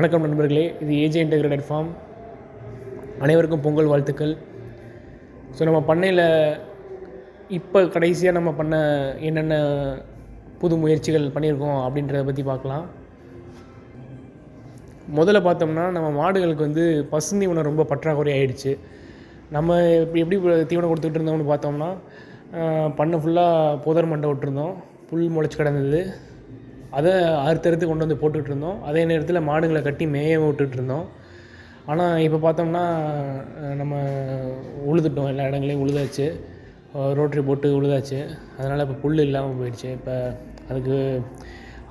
வணக்கம் நண்பர்களே, இது ஏஜே இன்டெகிரேட்டட் ஃபார்ம். அனைவருக்கும் பொங்கல் வாழ்த்துக்கள். ஸோ நம்ம பண்ணையில் இப்போ கடைசியாக நம்ம பண்ண என்னென்ன புது முயற்சிகள் பண்ணியிருக்கோம் அப்படின்றத பற்றி பார்க்கலாம். முதல்ல பார்த்தோம்னா, நம்ம மாடுகளுக்கு பசுந்தீவனம் ரொம்ப பற்றாக்குறை ஆகிடுச்சு. நம்ம எப்படி தீவனம் கொடுத்துட்டு இருந்தோம்னு பார்த்தோம்னா, பண்ணை ஃபுல்லாக புதர் மண்டை விட்டுருந்தோம், புல் முளைச்சி கிடந்தது. அதை அறுத்தறுத்து கொண்டு வந்து போட்டுக்கிட்டு இருந்தோம். அதே நேரத்தில் மாடுகளை கட்டி மேய விட்டுட்டு இருந்தோம். ஆனால் இப்போ பார்த்தோம்னா, நம்ம உழுதுட்டோம், எல்லா இடங்களையும் உழுதாச்சு, ரோட்ரி போட்டு உழுதாச்சு. அதனால் இப்போ புல் இல்லாமல் போயிடுச்சு. இப்போ அதுக்கு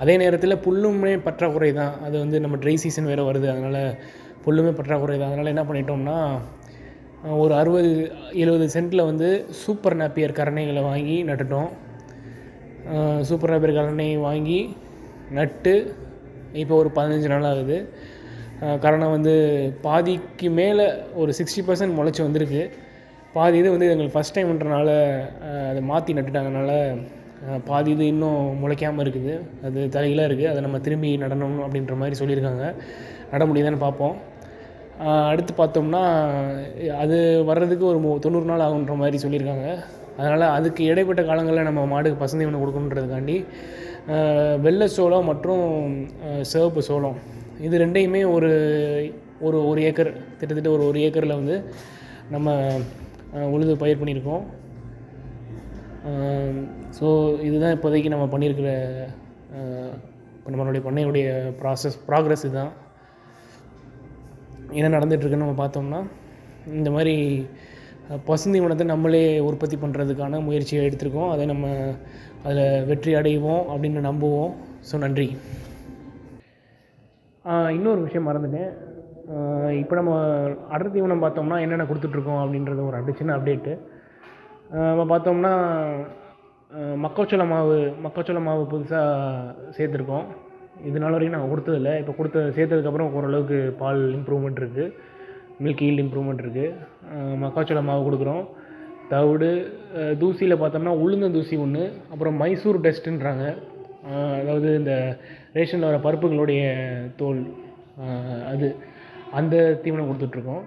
அதே நேரத்தில் புல்லுமே பற்றாக்குறை தான். அது நம்ம ட்ரை சீசன் வேறு வருது, அதனால் புல்லுமே பற்றாக்குறை தான். அதனால் என்ன பண்ணிட்டோம்னா, ஒரு 60-70 சென்ட்டில் சூப்பர் நேப்பியர் கரணைகளை வாங்கி நட்டுட்டோம். சூப்பர் நேப்பியர் கரணை வாங்கி நட்டு இப்போ ஒரு 15 நாள் ஆகுது. கரணை பாதிக்கு மேலே ஒரு 60% முளைச்சி வந்திருக்கு. பாதி இது எங்களுக்கு ஃபஸ்ட் டைம்ன்றனால அதை மாற்றி நட்டுட்டாங்கனால பாதி இது இன்னும் முளைக்காமல் இருக்குது. அது தலைகளாக இருக்குது. அதை நம்ம திரும்பி நடணும் அப்படின்ற மாதிரி சொல்லியிருக்காங்க. நட முடியுதான்னு பார்ப்போம். அடுத்து பார்த்தோம்னா, அது வர்றதுக்கு ஒரு 90 நாள் ஆகுன்ற மாதிரி சொல்லியிருக்காங்க. அதனால் அதுக்கு இடைப்பட்ட காலங்களில் நம்ம மாடுக்கு பசுந்தீவனம் கொடுக்கணுன்றதுக்காண்டி வெள்ளை சோளம் மற்றும் சிவப்பு சோளம் இது ரெண்டையுமே ஒரு ஏக்கர், கிட்டத்தட்ட ஒரு ஏக்கரில் நம்ம உழுது பயிர் பண்ணியிருக்கோம். ஸோ இதுதான் இப்போதைக்கு நம்ம பண்ணியிருக்கிற நம்மளுடைய பண்ணையுடைய ப்ராக்ரஸ் இதுதான். என்ன நடந்துகிட்ருக்குன்னு நம்ம பார்த்தோம்னா, இந்த மாதிரி பசுந்தீவனத்தை நம்மளே உற்பத்தி பண்ணுறதுக்கான முயற்சியை எடுத்திருக்கோம். அதை நம்ம அதில் வெற்றி அடைவோம் அப்படின்னு நம்புவோம். ஸோ நன்றி. இன்னொரு விஷயம் மறந்துட்டேன். இப்போ நம்ம அடர் தீவனம் பார்த்தோம்னா என்னென்ன கொடுத்துட்ருக்கோம் அப்படின்றது ஒரு சின்ன அப்டேட்டு. நம்ம பார்த்தோம்னா, மக்காச்சோள மாவு புதுசாக சேர்த்துருக்கோம். இதனால வரைக்கும் நாங்கள் கொடுத்ததில்ல. இப்போ சேர்த்ததுக்கப்புறம் ஓரளவுக்கு பால் இம்ப்ரூவ்மெண்ட் இருக்குது, மில்க் ஈல்டு இம்ப்ரூவ்மெண்ட் இருக்குது. மக்காச்சோள மாவு கொடுக்குறோம். தவிடு தூசியில் பார்த்தோம்னா உளுந்தந்தூசி ஒன்று, அப்புறம் மைசூர் டஸ்ட்டுன்றாங்க, அதாவது இந்த ரேஷனில் வர பருப்புகளுடைய தோல், அந்த தீவனம் கொடுத்துட்ருக்கோம்.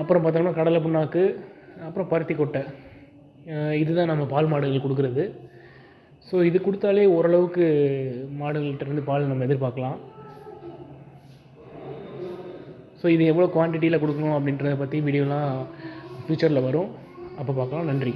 அப்புறம் பார்த்தோம்னா கடலை புண்ணாக்கு, அப்புறம் பருத்தி கொட்டை, இதுதான் நம்ம பால் மாடுகள் கொடுக்குறது. ஸோ இது கொடுத்தாலே ஓரளவுக்கு மாடுகள்கிட்டருந்து பால் நம்ம எதிர்பார்க்கலாம். ஸோ இது எவ்வளோ குவான்டிட்டியில் கொடுக்கணும் அப்படின்றத பற்றி வீடியோலாம் ஃப்யூச்சரில் வரும், அப்போ பார்க்கலாம். நன்றி.